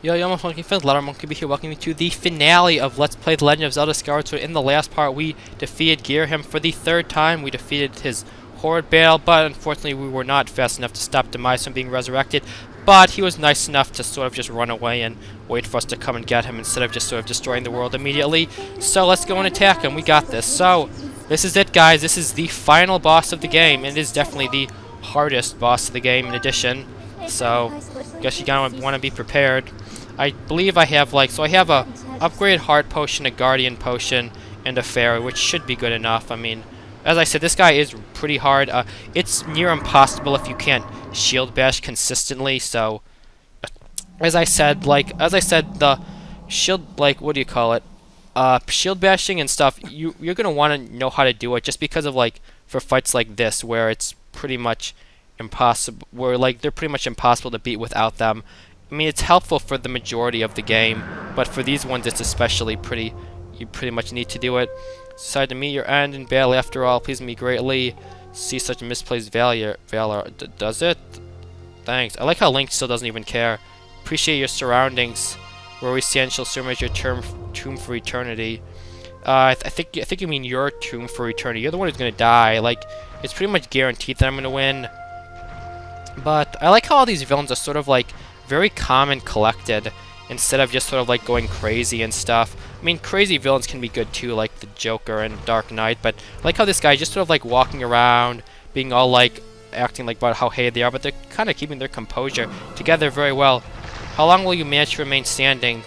Yo, almost monkey fans, Letter Monkey be here. Welcome you to the finale of Let's Play The Legend of Zelda Skyward Sword. In the last part, we defeated Gearham for the third time. We defeated his horde battle, but unfortunately, we were not fast enough to stop Demise from being resurrected. But he was nice enough to sort of just run away and wait for us to come and get him instead of just sort of destroying the world immediately. So let's go and attack him. We got this. So this is it, guys. This is the final boss of the game. It is definitely the hardest boss of the game in addition. So I guess you gotta want to be prepared. I believe I have I have a upgraded heart potion, a guardian potion, and a fairy, which should be good enough. I mean, as I said, this guy is pretty hard. It's near impossible if you can't shield bash consistently. So, as I said, the shield, what do you call it? Shield bashing and stuff. You're gonna want to know how to do it, just because of for fights like this where it's pretty much impossible. Where they're pretty much impossible to beat without them. I mean, it's helpful for the majority of the game, but for these ones, it's especially you pretty much need to do it. Decide to meet your end in battle after all. Please me greatly. See such misplaced valor. Does it? Thanks. I like how Link still doesn't even care. Appreciate your surroundings. Where we stand shall serve as your tomb for eternity. I think you mean your tomb for eternity. You're the one who's gonna die. It's pretty much guaranteed that I'm gonna win. But I like how all these villains are sort of very calm and collected, instead of just sort of going crazy and stuff. I mean, crazy villains can be good too, like the Joker and Dark Knight, but I like how this guy just sort of walking around, being all acting about how hated they are, but they're kind of keeping their composure together very well. How long will you manage to remain standing?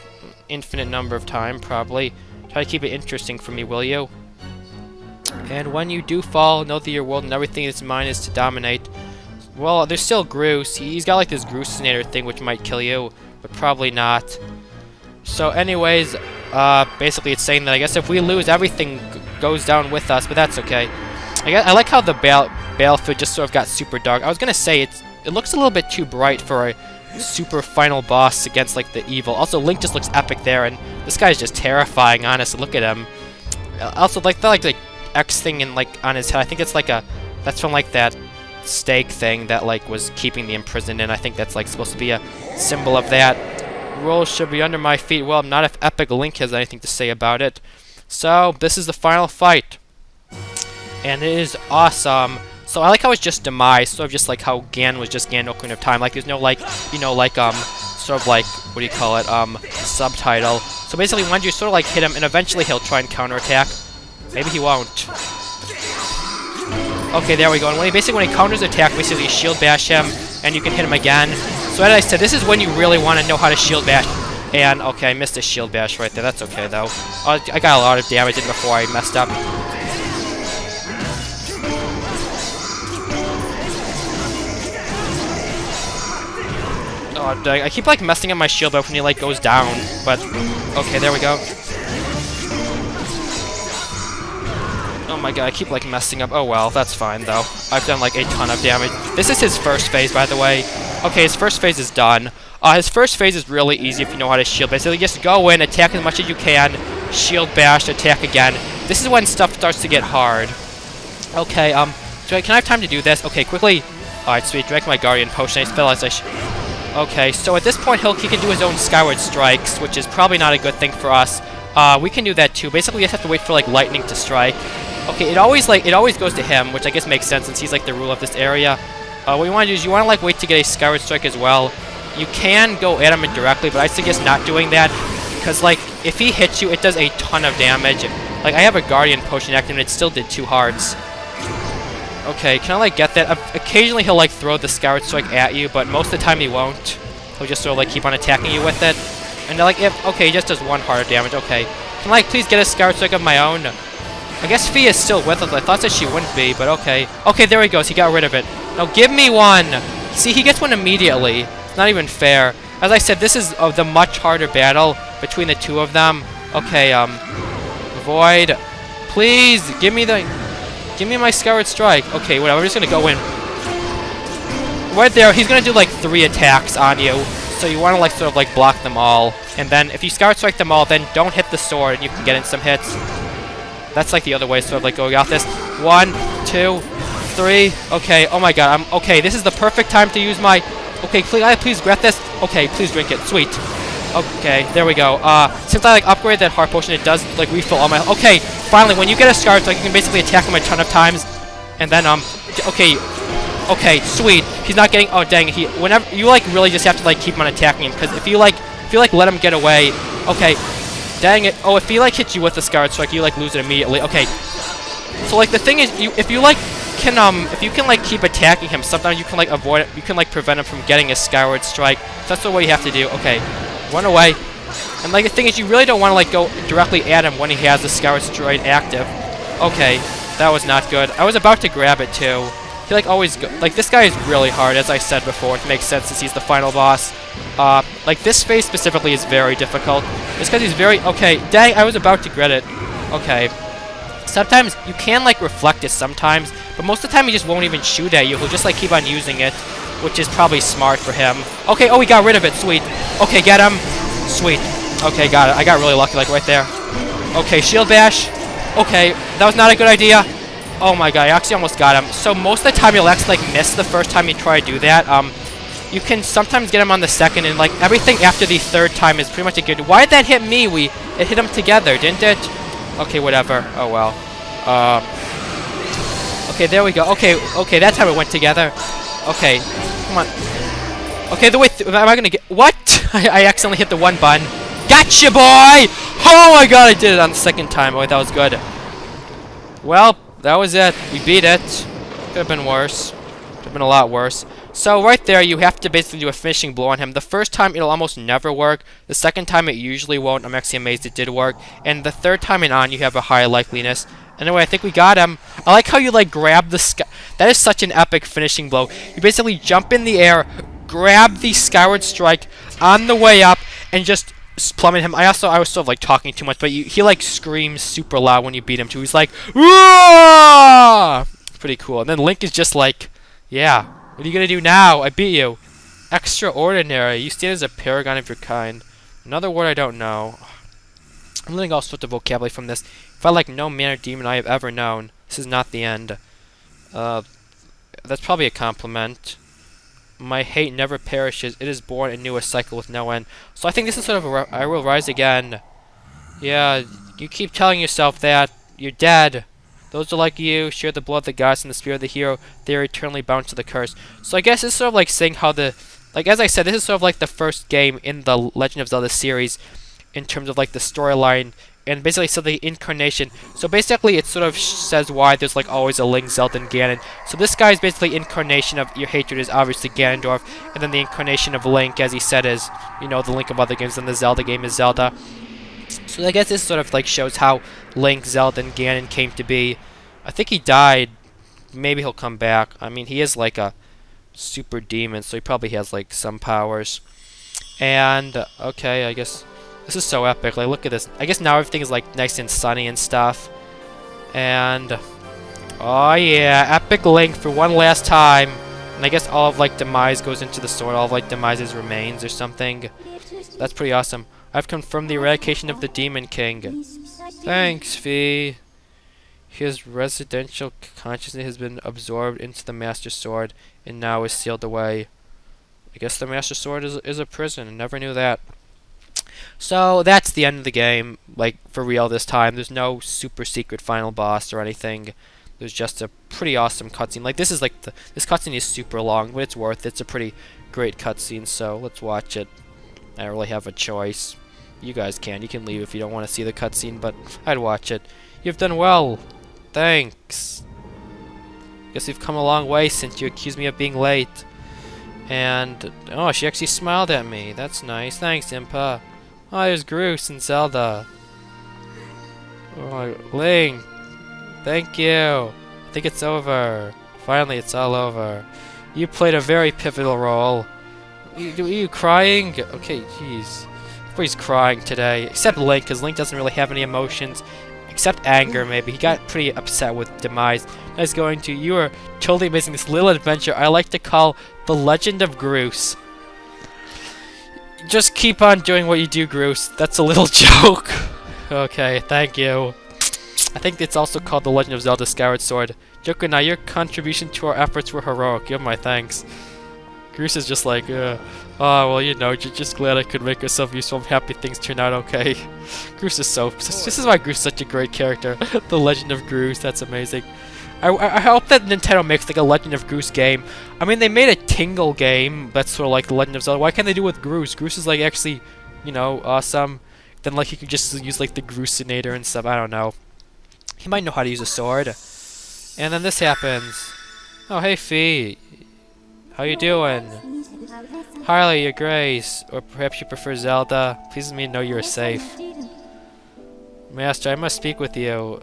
Infinite number of time, probably. Try to keep it interesting for me, will you? And when you do fall, know that your world and everything that's mine is to dominate. Well, there's still Groose. He's got this Groosinator thing which might kill you, but probably not. So anyways, basically it's saying that I guess if we lose, everything goes down with us, but that's okay. I like how the battlefield just sort of got super dark. I was gonna say it looks a little bit too bright for a super final boss against the evil. Also, Link just looks epic there, and this guy's just terrifying, honestly. Look at him. Also, the X thing in on his head. I think it's that's from that stake thing that was keeping the imprisoned in. I think that's supposed to be a symbol of that. Rules should be under my feet. Well, not if Epic Link has anything to say about it. So this is the final fight, and it is awesome. So I like how it's just Demise, sort of just how Gan was just Gan Ocarina of Time. There's no sort of what do you call it, subtitle. So basically, once you sort of hit him, and eventually he'll try and counterattack. Maybe he won't. Okay, there we go. And when he counters attack, basically you shield bash him, and you can hit him again. So as I said, this is when you really want to know how to shield bash. And okay, I missed a shield bash right there. That's okay though. I got a lot of damage in before I messed up. Oh, I keep messing up my shield up when he goes down. But okay, there we go. Oh my god, I keep messing up. Oh well, that's fine though. I've done a ton of damage. This is his first phase, by the way. Okay, his first phase is done. His first phase is really easy if you know how to shield. Basically, just go in, attack as much as you can, shield bash, attack again. This is when stuff starts to get hard. Okay, can I have time to do this? Okay, quickly. Alright, sweet. Drank my guardian potion. I realized okay, so at this point, he can do his own Skyward strikes, which is probably not a good thing for us. We can do that too. Basically, we just have to wait for lightning to strike. Okay, it always goes to him, which I guess makes sense since he's the ruler of this area. What you want to do is you want to wait to get a Skyward strike as well. You can go at him directly, but I suggest not doing that because if he hits you, it does a ton of damage. I have a guardian potion active and it still did 2 hearts. Okay, can I get that? Occasionally he'll throw the Skyward strike at you, but most of the time he won't. He'll just sort of keep on attacking you with it. And okay, he just does 1 heart of damage. Okay, can I please get a Skyward strike of my own? I guess Fee is still with us. I thought that she wouldn't be, but okay. Okay, there he goes. He got rid of it. Now give me one! See, he gets one immediately. It's not even fair. As I said, this is the much harder battle between the two of them. Okay, Void. Please, give me my Skyward strike. Okay, whatever. I'm just gonna go in. Right there, he's gonna do 3 attacks on you. So you want to sort of block them all. And then if you Skyward strike them all, then don't hit the sword and you can get in some hits. That's the other way, sort of going out this. 1, 2, 3. Okay, oh my god, okay, this is the perfect time to use my... Okay, please grab this. Okay, please drink it. Sweet. Okay, there we go. Since I like upgraded that heart potion, it does like refill all my. Okay, finally, when you get a Skyward, like you can basically attack him a ton of times, and then okay, sweet. He's not getting. Oh dang, whenever you like really just have to like keep on attacking him because if you like let him get away. Okay, dang it. Oh, if he like hits you with the Skyward Strike, you like lose it immediately. Okay, so like the thing is, if you can like keep attacking him, sometimes you can like avoid it. You can like prevent him from getting a Skyward Strike. So that's the way you have to do. Okay. Run away. And like the thing is, you really don't want to like go directly at him when he has the Skyward Strike active. Okay, that was not good. I was about to grab it too. He like always like this guy is really hard, as I said before. It makes sense since he's the final boss. Like this phase specifically is very difficult. It's because he's very Dang, I was about to get it. Okay. Sometimes you can like reflect it sometimes, but most of the time he just won't even shoot at you. He'll just like keep on using it, which is probably smart for him. Okay, oh, he got rid of it. Sweet. Okay, get him. Sweet. Okay, got it. I got really lucky, like, right there. Okay, shield bash. Okay, that was not a good idea. Oh my god, I actually almost got him. So most of the time you'll actually, like, miss the first time you try to do that. You can sometimes get him on the second, and, like, everything after the third time is pretty much a good... Why did that hit me? It hit them together, didn't it? Okay, whatever. Oh, well. Okay, there we go. Okay, that time it went together. Okay, come on. Okay, am I gonna get... What? I accidentally hit the one button. Gotcha, boy! Oh my god, I did it on the second time. Oh, that was good. Well, that was it. We beat it. Could have been worse. Could have been a lot worse. So right there, you have to basically do a finishing blow on him. The first time, it'll almost never work. The second time, it usually won't. I'm actually amazed it did work. And the third time and on, you have a high likeliness. Anyway, I think we got him. I like how you, like, grab the sky. That is such an epic finishing blow. You basically jump in the air, grab the Skyward Strike on the way up, and just plummet him. I was sort of, like, talking too much, but he, like, screams super loud when you beat him, too. He's like, "Whoa!" Pretty cool. And then Link is just like, yeah, what are you gonna do now? I beat you. Extraordinary. You stand as a paragon of your kind. Another word I don't know. I'm learning all sorts of vocabulary from this. If I like no man or demon I have ever known, this is not the end. That's probably a compliment. My hate never perishes. It is born anew, a cycle with no end. So I think this is sort of I will rise again. Yeah, you keep telling yourself that. You're dead. Those are like you, share the blood of the gods and the spirit of the hero. They are eternally bound to the curse. So I guess it's sort of like saying how as I said, this is sort of like the first game in the Legend of Zelda series in terms of like the storyline and basically so the incarnation. So basically it sort of says why there's like always a Link, Zelda, and Ganon. So this guy is basically incarnation of your hatred is obviously Ganondorf, and then the incarnation of Link, as he said, is, you know, the Link of other games, and the Zelda game is Zelda. So I guess this sort of like shows how Link, Zelda, and Ganon came to be. I think he died. Maybe he'll come back. I mean, he is like a super demon, so he probably has like some powers. And okay, I guess this is so epic. Like, look at this. I guess now everything is like nice and sunny and stuff. And oh yeah, epic Link for one last time. And I guess all of like Demise goes into the sword. All of like Demise's remains or something. That's pretty awesome. I've confirmed the eradication of the Demon King. Thanks, Fee. His residential consciousness has been absorbed into the Master Sword and now is sealed away. I guess the Master Sword is a prison. I never knew that. So that's the end of the game, like for real this time. There's no super secret final boss or anything. There's just a pretty awesome cutscene. Like this is like this cutscene is super long, but it's worth it. It's a pretty great cutscene, so let's watch it. I don't really have a choice. You guys can. You can leave if you don't want to see the cutscene, but I'd watch it. You've done well. Thanks. Guess you've come a long way since you accused me of being late. And oh, she actually smiled at me. That's nice. Thanks, Impa. Oh, there's Groose and Zelda. Oh, Link. Thank you. I think it's over. Finally, it's all over. You played a very pivotal role. Are you crying? Okay, jeez. Everybody's crying today, except Link, because Link doesn't really have any emotions, except anger, maybe. He got pretty upset with Demise. I was going to, you are totally missing this little adventure I like to call The Legend of Groose. Just keep on doing what you do, Groose. That's a little joke. Okay, thank you. I think it's also called The Legend of Zelda Skyward Sword. Joker, now your contribution to our efforts were heroic. You have my thanks. Groose is just like, oh, well, you know, just glad I could make myself useful. I'm happy things turned out okay. Groose is so... This is why Groose is such a great character. The Legend of Groose, that's amazing. I hope that Nintendo makes like a Legend of Groose game. I mean, they made a Tingle game that's sort of like the Legend of Zelda. Why can't they do it with Groose? Groose is like actually, you know, awesome. Then like you could just use like the Groosinator and stuff. I don't know. He might know how to use a sword. And then this happens. Oh, hey Fee. How you doing? Harley, your Grace. Or perhaps you prefer Zelda. Please let me know you're safe. Master, I must speak with you.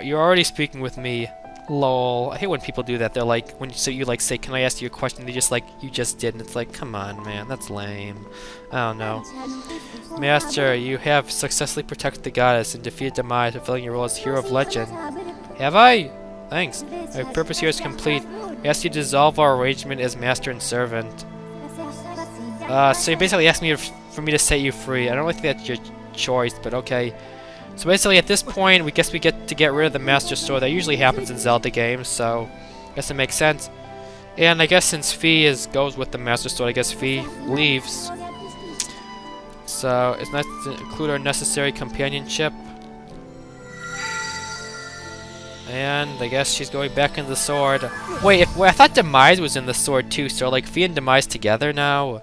You're already speaking with me. Lol. I hate when people do that. They're like, you like say, can I ask you a question? They just like, you just did. And it's like, come on, man. That's lame. I don't know. Master, you have successfully protected the goddess and defeated Demise, fulfilling your role as hero of legend. Have I? Thanks. My purpose here is complete. I ask you to dissolve our arrangement as master and servant. So you basically asked me for me to set you free. I don't really think that's your choice, but okay. So basically at this point, we guess we get to get rid of the Master Sword. That usually happens in Zelda games, so I guess it makes sense. And I guess since Fee goes with the Master Sword, I guess Fee leaves. So it's nice to include our necessary companionship. And I guess she's going back in the sword. Wait, I thought Demise was in the sword too, so like Fee and Demise together now?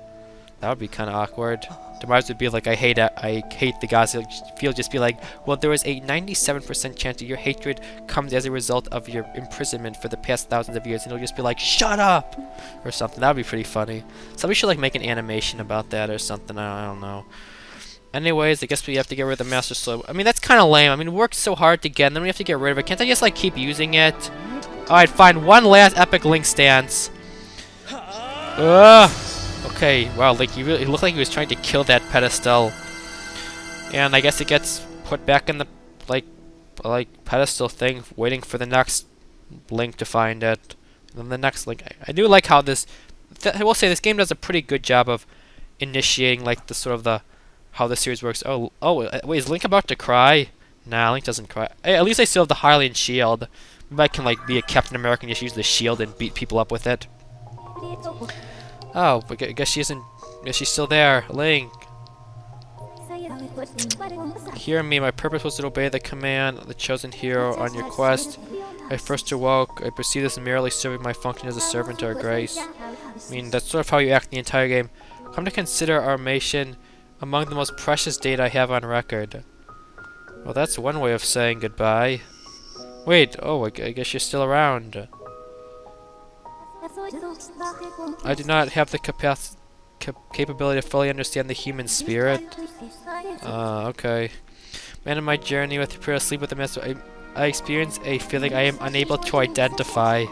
That would be kind of awkward. Demise would be like, I hate the gods. Fee will just be like, well, there is a 97% chance that your hatred comes as a result of your imprisonment for the past thousands of years, and he'll just be like, shut up! Or something. That would be pretty funny. Somebody should like make an animation about that or something. I don't know. Anyways, I guess we have to get rid of the Master Sword. I mean, that's kind of lame. I mean, we worked so hard to get, and then we have to get rid of it. Can't I just like keep using it? Alright, fine. One last epic Link stance. Ugh. Okay, wow, like he looked like he was trying to kill that pedestal. And I guess it gets put back in the like pedestal thing, waiting for the next Link to find it. And then the next Link. I do like how this I will say this game does a pretty good job of initiating like the sort of the how the series works. Oh wait, is Link about to cry? Nah, Link doesn't cry. Hey, at least I still have the Hylian shield. Maybe I can like be a Captain America and just use the shield and beat people up with it. Oh, I guess she isn't. I guess she's still there. Link. Hear me. My purpose was to obey the command of the chosen hero on your quest. I first awoke. I perceive this merely serving my function as a servant to our grace. I mean, that's sort of how you act in the entire game. Come to consider our mission among the most precious data I have on record. Well, that's one way of saying goodbye. Wait. Oh, I guess you're still around. I do not have the capability to fully understand the human spirit. Okay. Man, in my journey with the prayer to sleep with the master, I experience a feeling I am unable to identify.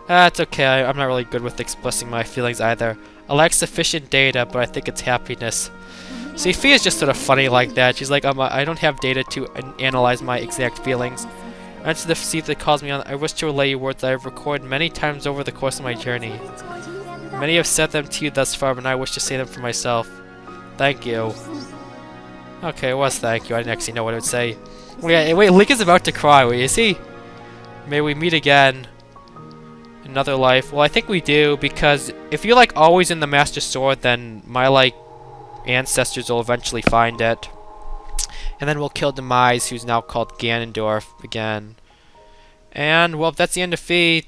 It's okay. I'm not really good with expressing my feelings either. I lack sufficient data, but I think it's happiness. See, Fee is just sort of funny like that. She's like, I don't have data to analyze my exact feelings. Answer the seat that calls me on. I wish to relay you words that I have recorded many times over the course of my journey. Many have said them to you thus far, but I wish to say them for myself. Thank you. Okay, it was thank you. I didn't actually know what it would say. Wait, Link is about to cry. Wait, is he? May we meet again. Another life. Well, I think we do, because if you're like always in the Master Sword, then my like ancestors will eventually find it. And then we'll kill Demise, who's now called Ganondorf again. And, well, that's the end of Fee.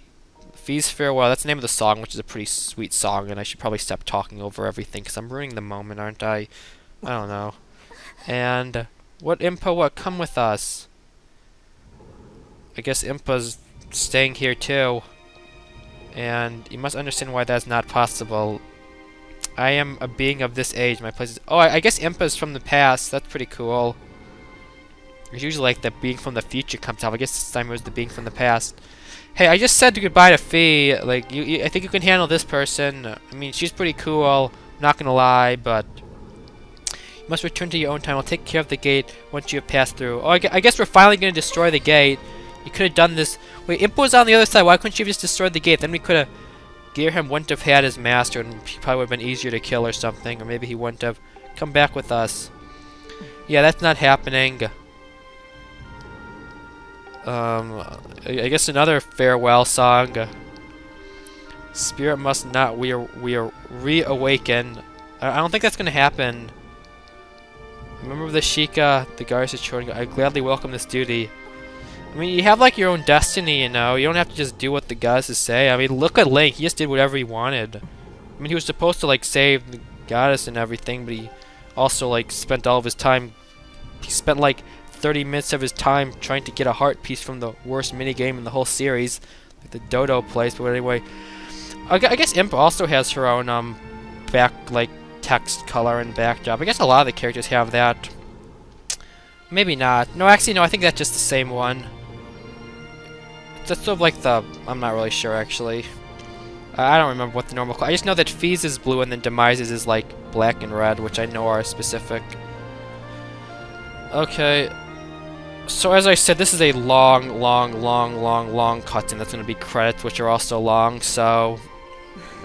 Fee's Farewell. That's the name of the song, which is a pretty sweet song, and I should probably stop talking over everything, because I'm ruining the moment, aren't I? I don't know. And, what Impa, come with us? I guess Impa's staying here, too. And you must understand why that's not possible. I am a being of this age. My place is... Oh, I guess Impa's from the past. That's pretty cool. It's usually like the being from the future comes out. I guess this time it was the being from the past. Hey, I just said goodbye to Fee. Like, I think you can handle this person. I mean, she's pretty cool. I'm not gonna lie, but you must return to your own time. I'll take care of the gate once you have passed through. Oh, I guess we're finally gonna destroy the gate. You could have done this. Wait, Impa was on the other side. Why couldn't you have just destroyed the gate? Then we could have. Gearham wouldn't have had his master, and he probably would have been easier to kill or something. Or maybe he wouldn't have come back with us. Yeah, that's not happening. I guess another farewell song. Spirit must not. We are reawaken. I don't think that's gonna happen. Remember the Sheikah, the Garza Children. I gladly welcome this duty. I mean, you have like your own destiny, you know. You don't have to just do what the goddesses say. I mean, look at Link. He just did whatever he wanted. I mean, he was supposed to like save the goddess and everything, but he also like spent all of his time. He spent like 30 minutes of his time trying to get a heart piece from the worst minigame in the whole series, like the Dodo place. But anyway, I guess Imp also has her own back like text color and backdrop. I guess a lot of the characters have that. Maybe not. No, actually, no. I think that's just the same one. That's sort of like the... I'm not really sure, actually. I don't remember what the normal... I just know that Fees is blue and then Demise's is, like, black and red, which I know are specific. Okay. So, as I said, this is a long cutscene. That's going to be credits, which are also long, so...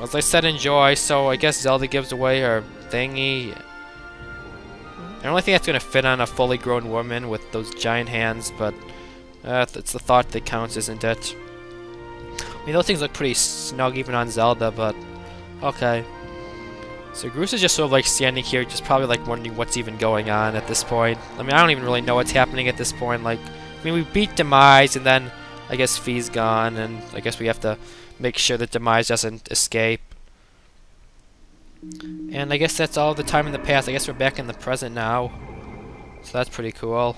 As I said, enjoy. So, I guess Zelda gives away her thingy. I don't think that's going to fit on a fully grown woman with those giant hands, but... it's the thought that counts, isn't it? I mean, those things look pretty snug even on Zelda, but... Okay. So Groose is just sort of like standing here, just probably like wondering what's even going on at this point. I mean, I don't even really know what's happening at this point. Like, I mean, we beat Demise, and then I guess Fee's gone, and I guess we have to make sure that Demise doesn't escape. And I guess that's all the time in the past. I guess we're back in the present now. So that's pretty cool.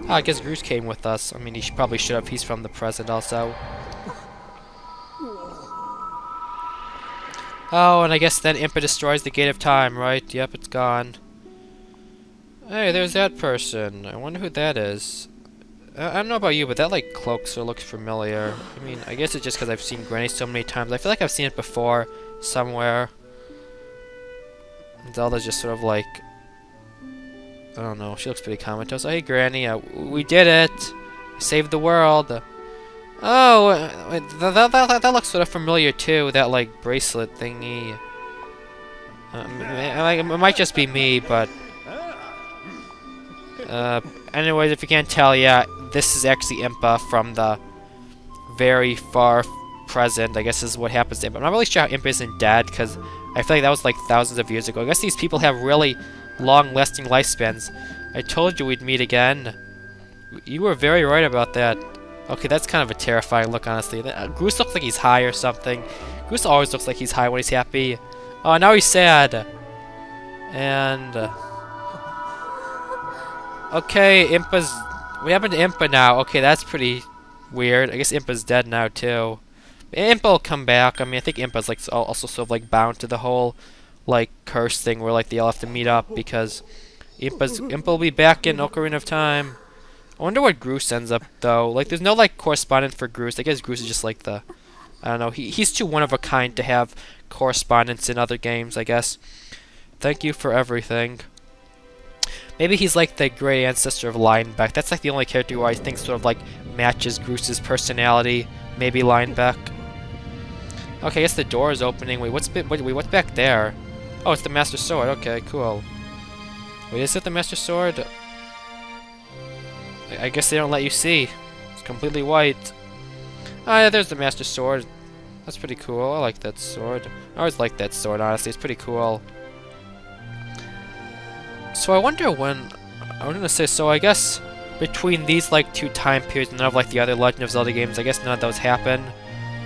Oh, I guess Groose came with us. I mean, he probably should have. He's from the present also. Oh, and I guess then Impa destroys the Gate of Time, right? Yep, it's gone. Hey, there's that person. I wonder who that is. I don't know about you, but that, like, cloak sort of looks familiar. I mean, I guess it's just because I've seen Granny so many times. I feel like I've seen it before somewhere. Zelda's just sort of like... I don't know, she looks pretty comatose. Oh, hey, Granny, we did it! Saved the world! Oh, that looks sort of familiar, too, that, like, bracelet thingy. It might just be me, but... anyways, if you can't tell, yeah, this is actually Impa from the very far present. I guess is what happens to Impa. I'm not really sure how Impa isn't dead, because I feel like that was, like, thousands of years ago. I guess these people have really... long-lasting lifespans. I told you we'd meet again. You were very right about that. Okay, that's kind of a terrifying look, honestly. Groose looks like he's high or something. Groose always looks like he's high when he's happy. Oh, now he's sad. And... okay, Impa's... what happened to Impa now? Okay, that's pretty weird. I guess Impa's dead now, too. Impa will come back. I mean, I think Impa's like also sort of like bound to the whole... like curse thing where like they all have to meet up because Impa will be back in Ocarina of Time. I wonder what Groose ends up though. Like there's no like correspondent for Groose. I guess Groose is just like the I don't know. He's too one of a kind to have correspondence in other games, I guess. Thank you for everything. Maybe he's like the great ancestor of Linebeck. That's like the only character who I think sort of like matches Groose's personality. Maybe Linebeck. Okay, I guess the door is opening. Wait, what's back there? Oh, it's the Master Sword. Okay, cool. Wait, is it the Master Sword? I guess they don't let you see. It's completely white. Oh, yeah, there's the Master Sword. That's pretty cool. I like that sword. I always like that sword, honestly. It's pretty cool. So I wonder when... I was gonna say, so I guess between these, like, two time periods and none of, like, the other Legend of Zelda games, I guess none of those happen.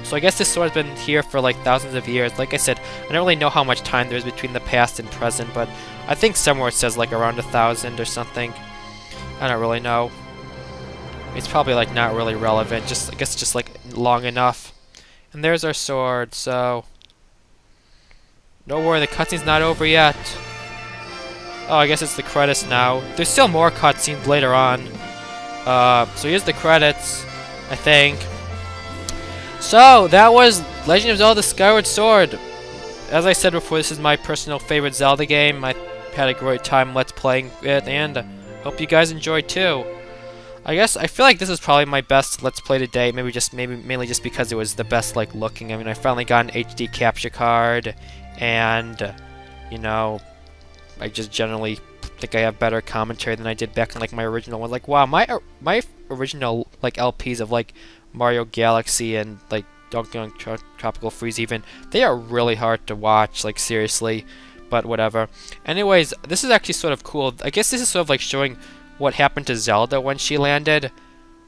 So I guess this sword's been here for like thousands of years. Like I said, I don't really know how much time there is between the past and present, but I think somewhere it says like around 1,000 or something. I don't really know. It's probably like not really relevant. I guess just like long enough. And there's our sword. So don't worry, the cutscene's not over yet. Oh, I guess it's the credits now. There's still more cutscenes later on. So here's the credits, I think. So, that was Legend of Zelda Skyward Sword. As I said before, this is my personal favorite Zelda game. I had a great time Let's Playing it, and hope you guys enjoyed too. I feel like this is probably my best Let's Play to date, mainly just because it was the best like looking. I mean, I finally got an HD capture card, and, you know, I just generally think I have better commentary than I did back in like my original one. Like, wow, my original like LPs of like Mario Galaxy and like Donkey Kong Tropical Freeze even. They are really hard to watch, like seriously, but whatever. Anyways, this is actually sort of cool. I guess this is sort of like showing what happened to Zelda when she landed,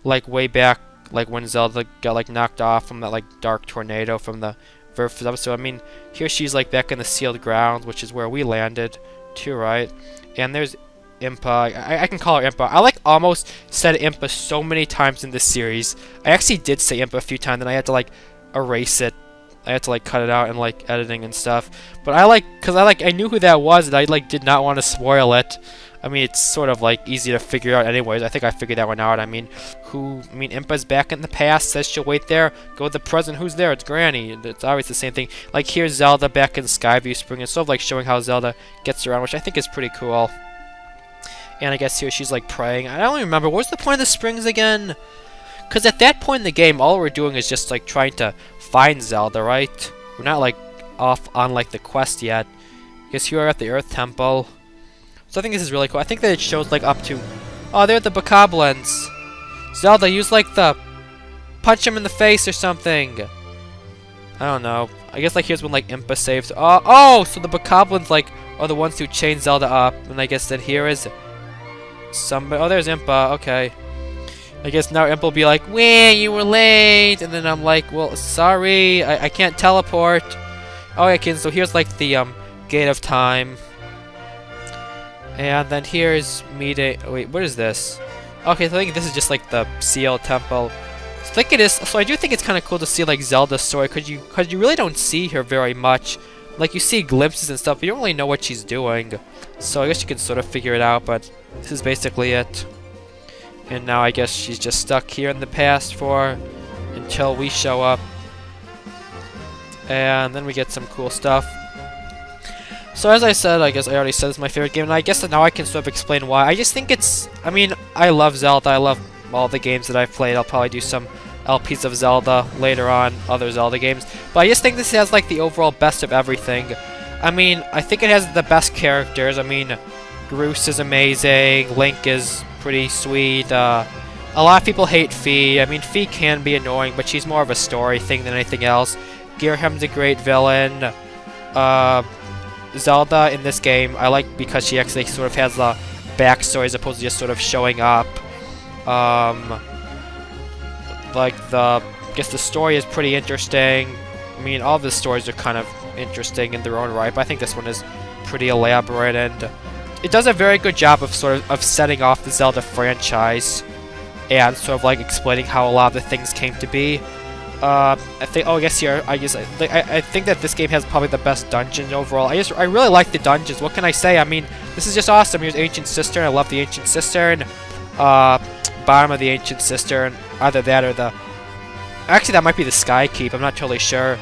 like way back, like when Zelda got like knocked off from that like dark tornado from the very first episode. I mean, here she's like back in the sealed ground, which is where we landed too, right? And there's Impa. I can call her Impa. I like almost said Impa so many times in this series. I actually did say Impa a few times, and I had to like erase it. I had to like cut it out and like editing and stuff. But cause I knew who that was, and I like did not want to spoil it. I mean, it's sort of like easy to figure out anyways. I think I figured that one out. I mean, Impa's back in the past, says she'll wait there. Go to the present, who's there? It's Granny. It's always the same thing. Like here's Zelda back in Skyview Spring. It's sort of like showing how Zelda gets around, which I think is pretty cool. And I guess here she's like praying. I don't even remember. What was the point of the springs again? Because at that point in the game, all we're doing is just like trying to find Zelda, right? We're not like off on like the quest yet. I guess here we're at the Earth Temple. So I think this is really cool. I think that it shows like up to... Oh, they're the Bokoblins. Zelda, use like the... Punch him in the face or something. I don't know. I guess like here's when like Impa saves... Oh, so the Bokoblins like are the ones who chain Zelda up. And I guess that here is... Somebody... Oh, there's Impa. Okay. I guess now Impa will be like, "Wah, you were late." And then I'm like, well, sorry. I can't teleport. Oh, okay, so here's like the Gate of Time. And then here's meeting. Wait, what is this? Okay, so I think this is just like the sealed temple. So I think it is. So I do think it's kind of cool to see like Zelda's story, cause you really don't see her very much. Like you see glimpses and stuff, but you don't really know what she's doing. So I guess you can sort of figure it out. But this is basically it. And now I guess she's just stuck here in the past until we show up. And then we get some cool stuff. So as I said, I guess I already said it's my favorite game, and I guess that now I can sort of explain why. I just think it's... I mean, I love Zelda. I love all the games that I've played. I'll probably do some LPs of Zelda later on, other Zelda games. But I just think this has like the overall best of everything. I mean, I think it has the best characters. I mean, Groose is amazing. Link is pretty sweet. A lot of people hate Fi. I mean, Fi can be annoying, but she's more of a story thing than anything else. Ghirham's a great villain. Zelda in this game, I like because she actually sort of has the backstory as opposed to just sort of showing up. Like I guess the story is pretty interesting. I mean, all the stories are kind of interesting in their own right, but I think this one is pretty elaborate, and it does a very good job of sort of setting off the Zelda franchise and sort of like explaining how a lot of the things came to be. I think. Oh, I guess here. I think that this game has probably the best dungeons overall. I really like the dungeons. What can I say? I mean, this is just awesome. Here's Ancient Cistern. I love the Ancient Cistern. Bottom of the Ancient Cistern. Either that or the. Actually, that might be the Sky Keep. I'm not totally sure.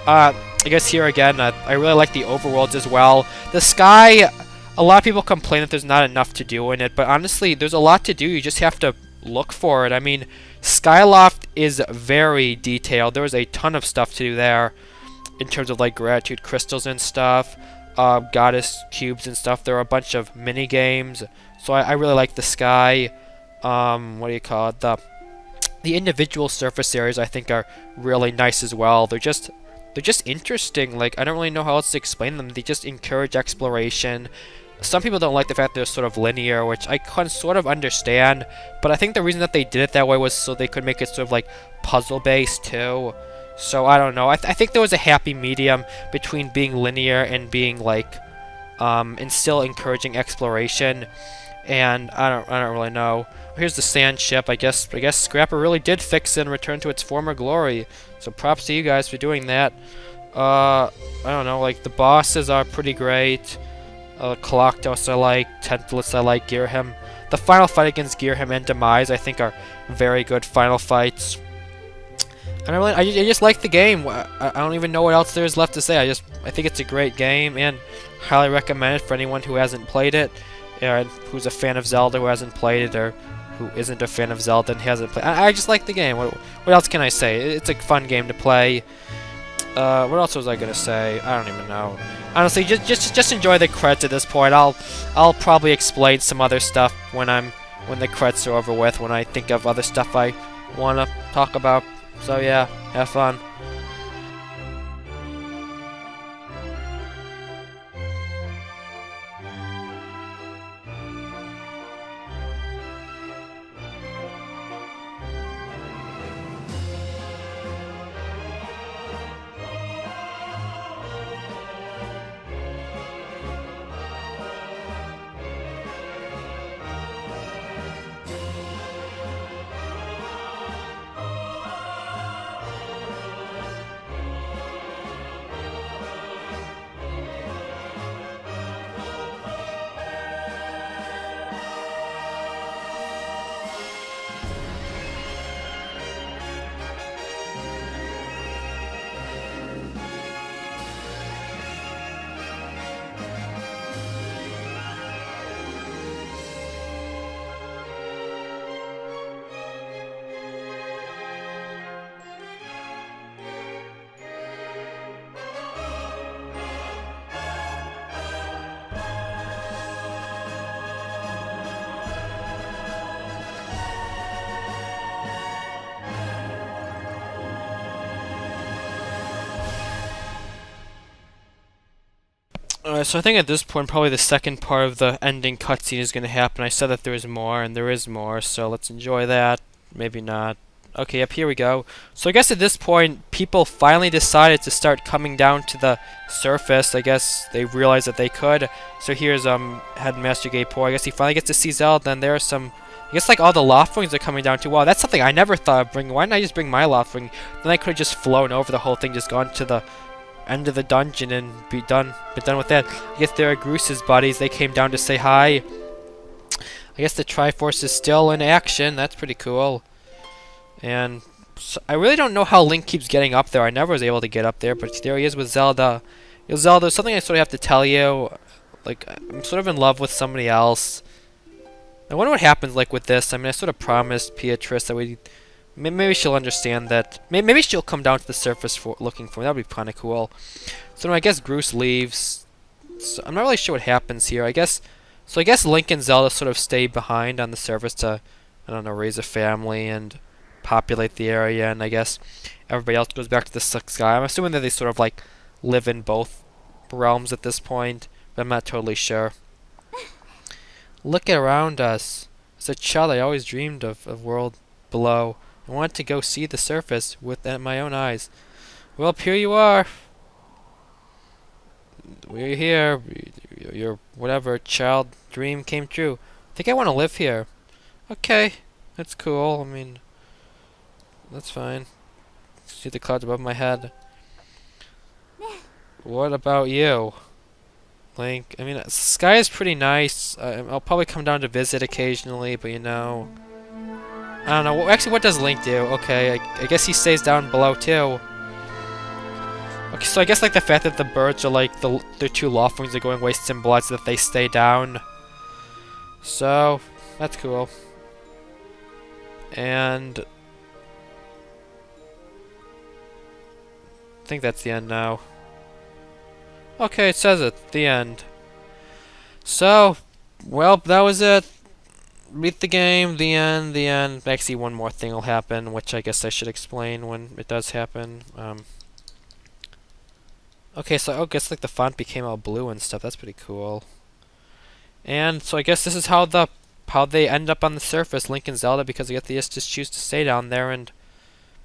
I guess here again, I really like the overworlds as well. The Sky. A lot of people complain that there's not enough to do in it, but honestly, there's a lot to do. You just have to look for it. I mean, Skyloft is very detailed. There is a ton of stuff to do there in terms of like gratitude crystals and stuff, goddess cubes and stuff. There are a bunch of mini games, so I really like the Sky. What do you call it? The individual surface areas I think are really nice as well. They're just interesting. Like, I don't really know how else to explain them. They just encourage exploration. Some people don't like the fact they're sort of linear, which I can sort of understand, but I think the reason that they did it that way was so they could make it sort of like puzzle-based too. So I don't know. I think there was a happy medium between being linear and being like, and still encouraging exploration. And I don't really know. Here's the sand ship. I guess Scrapper really did fix it and return to its former glory. So props to you guys for doing that. I don't know. Like the bosses are pretty great. Koloktos I like, Tentless I like, Ghirham. The final fight against Ghirham and Demise I think are very good final fights. And I just like the game. I don't even know what else there is left to say. I think it's a great game and highly recommend it for anyone who hasn't played it, and who's a fan of Zelda who hasn't played it, or who isn't a fan of Zelda and hasn't played. I just like the game. What else can I say? It's a fun game to play. What else was I gonna say? I don't even know. Honestly, just enjoy the credits at this point. I'll probably explain some other stuff when the credits are over with. When I think of other stuff I wanna talk about. So yeah, have fun. So I think at this point, probably the second part of the ending cutscene is going to happen. I said that there is more, and there is more, so let's enjoy that. Maybe not. Okay, up here we go. So I guess at this point, people finally decided to start coming down to the surface. I guess they realized that they could. So here's Headmaster Gaypor. I guess he finally gets to see Zelda, and there are some... I guess like all the Loftwings are coming down too. Wow, that's something I never thought of bringing. Why didn't I just bring my Loftwing? Then I could have just flown over the whole thing, just gone to the end of the dungeon and be done with that. I guess there are Groos's buddies. They came down to say hi. I guess the Triforce is still in action. That's pretty cool. And so I really don't know how Link keeps getting up there. I never was able to get up there, but there he is with Zelda. Yo, Zelda, something I sort of have to tell you. Like, I'm sort of in love with somebody else. I wonder what happens like with this. I mean, I sort of promised Beatrice that we... Maybe she'll understand that. Maybe she'll come down to the surface for looking for me. That would be kind of cool. So I guess Groose leaves. So I'm not really sure what happens here. I guess Link and Zelda sort of stay behind on the surface to, I don't know, raise a family and populate the area. And I guess everybody else goes back to the sky. I'm assuming that they sort of like live in both realms at this point, but I'm not totally sure. Look around us. As a child, I always dreamed of a world below. I wanted to go see the surface with my own eyes. Well, here you are. We're here. Your whatever child dream came true. I think I want to live here. Okay, that's cool. I mean, that's fine. See the clouds above my head. What about you, Link? I mean, the sky is pretty nice. I'll probably come down to visit occasionally, but you know... I don't know. Actually, what does Link do? Okay, I guess he stays down below too. Okay, so I guess like the fact that the birds are like the two Loftwings are going away symbolizes that they stay down. So that's cool. And I think that's the end now. Okay, it says it. The end. So, well, that was it. Beat the game, the end, the end. Actually, one more thing will happen, which I guess I should explain when it does happen. Okay, so I guess like the font became all blue and stuff. That's pretty cool. And so I guess this is how they end up on the surface, Link and Zelda, because I guess they just choose to stay down there and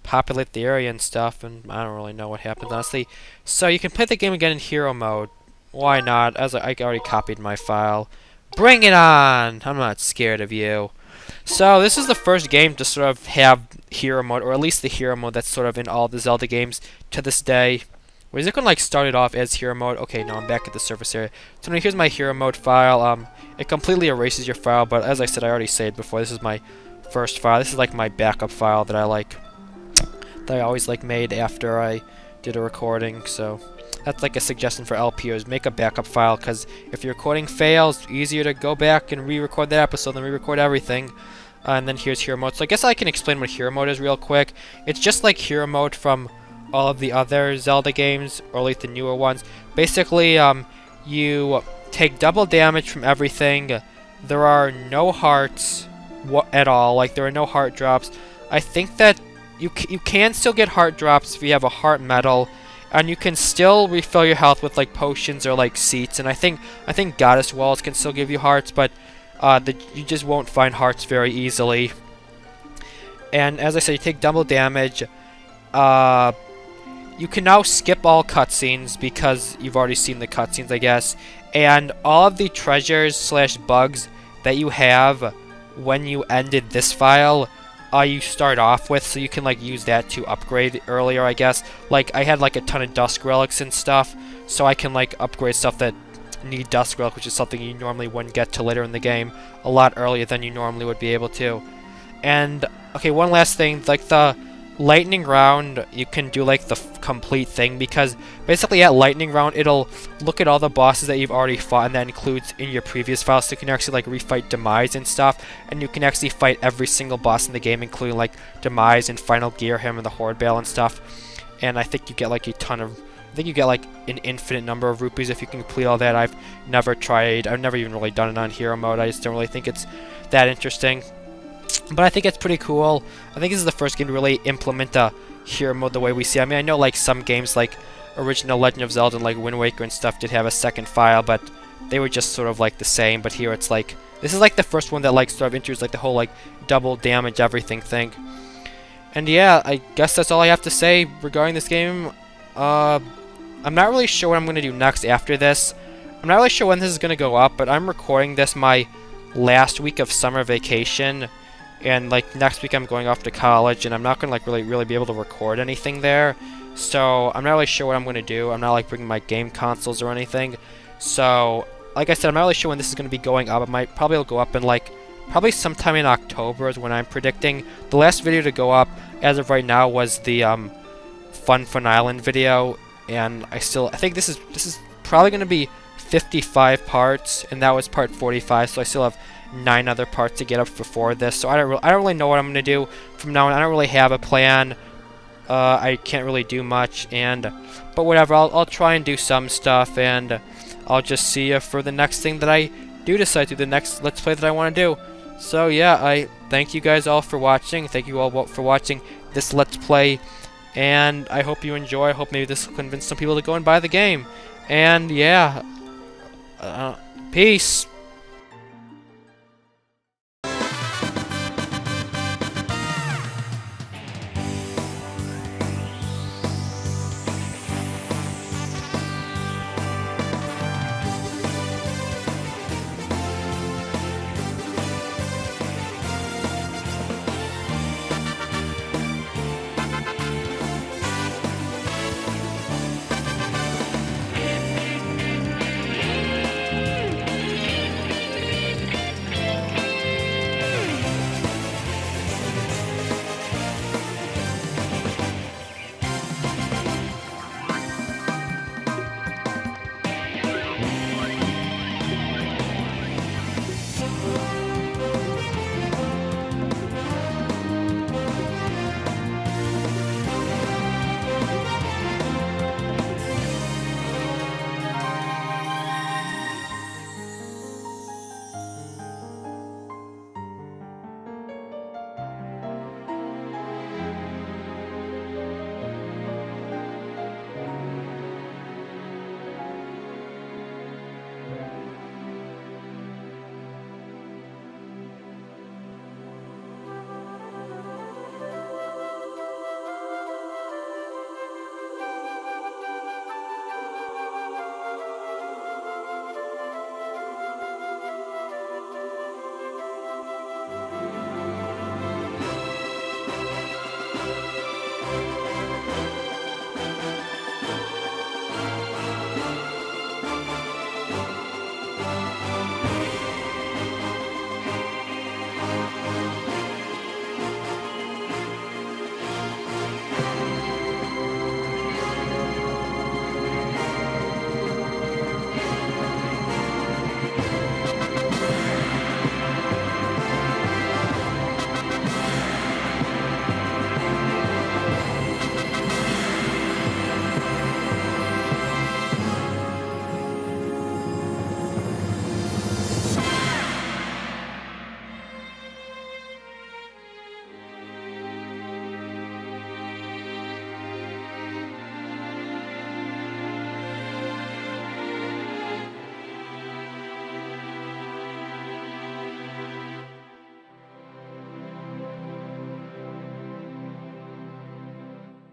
populate the area and stuff. And I don't really know what happens, honestly. So you can play the game again in hero mode. Why not? As I already copied my file. Bring it on! I'm not scared of you. So this is the first game to sort of have hero mode, or at least the hero mode that's sort of in all the Zelda games to this day. Where is it going to like start it off as hero mode? Okay, no, I'm back at the surface area. So now here's my hero mode file. It completely erases your file, but as I said, I already saved before. This is my first file. This is like my backup file that I always like made after I did a recording. So that's like a suggestion for LPers. Make a backup file, because if your recording fails, it's easier to go back and re-record that episode than re-record everything. And then here's hero mode. So I guess I can explain what hero mode is real quick. It's just like hero mode from all of the other Zelda games, or at least the newer ones. Basically, you take double damage from everything. There are no hearts at all. Like, there are no heart drops. I think that you can still get heart drops if you have a heart medal, and you can still refill your health with like potions or like seats. And I think goddess walls can still give you hearts, but you just won't find hearts very easily. And as I said, you take double damage. You can now skip all cutscenes because you've already seen the cutscenes, I guess. And all of the treasures / bugs that you have when you ended this file, you start off with, so you can like use that to upgrade earlier, I guess. Like I had like a ton of dusk relics and stuff, so I can like upgrade stuff that need dusk relic, which is something you normally wouldn't get to later in the game, a lot earlier than you normally would be able to. And okay, one last thing, like the lightning round, you can do like the complete thing, because basically at lightning round it'll look at all the bosses that you've already fought, and that includes in your previous files, so you can actually like refight Demise and stuff, and you can actually fight every single boss in the game, including like Demise and Final Gear him and the Horde Battle and stuff. And I think you get like a ton of, I think you get like an infinite number of rupees if you can complete all that. I've never even really done it on hero mode. I just don't really think it's that interesting. But I think it's pretty cool. I think this is the first game to really implement a hero mode the way we see. I mean, I know like some games like original Legend of Zelda and like Wind Waker and stuff did have a second file, but they were just sort of like the same. But here it's like, this is like the first one that like sort of introduced like the whole like double damage everything thing. And yeah, I guess that's all I have to say regarding this game. I'm not really sure what I'm going to do next after this. I'm not really sure when this is going to go up, but I'm recording this my last week of summer vacation. And like next week I'm going off to college, and I'm not gonna like really be able to record anything there, so I'm not really sure what I'm gonna do. I'm not like bringing my game consoles or anything, so like I said, I'm not really sure when this is gonna be going up. It might probably go up in like probably sometime in October is when I'm predicting. The last video to go up as of right now was the Fun Island video, and I think this is probably gonna be 55 parts, and that was part 45, so I still have 9 other parts to get up before this, so I don't really know what I'm gonna do from now on. I don't really have a plan. I can't really do much, but whatever. I'll try and do some stuff, and I'll just see you for the next thing that I do decide to, the next Let's Play that I want to do. So yeah, I thank you guys all for watching. Thank you all for watching this Let's Play, and I hope you enjoy. I hope maybe this will convince some people to go and buy the game. And yeah, peace.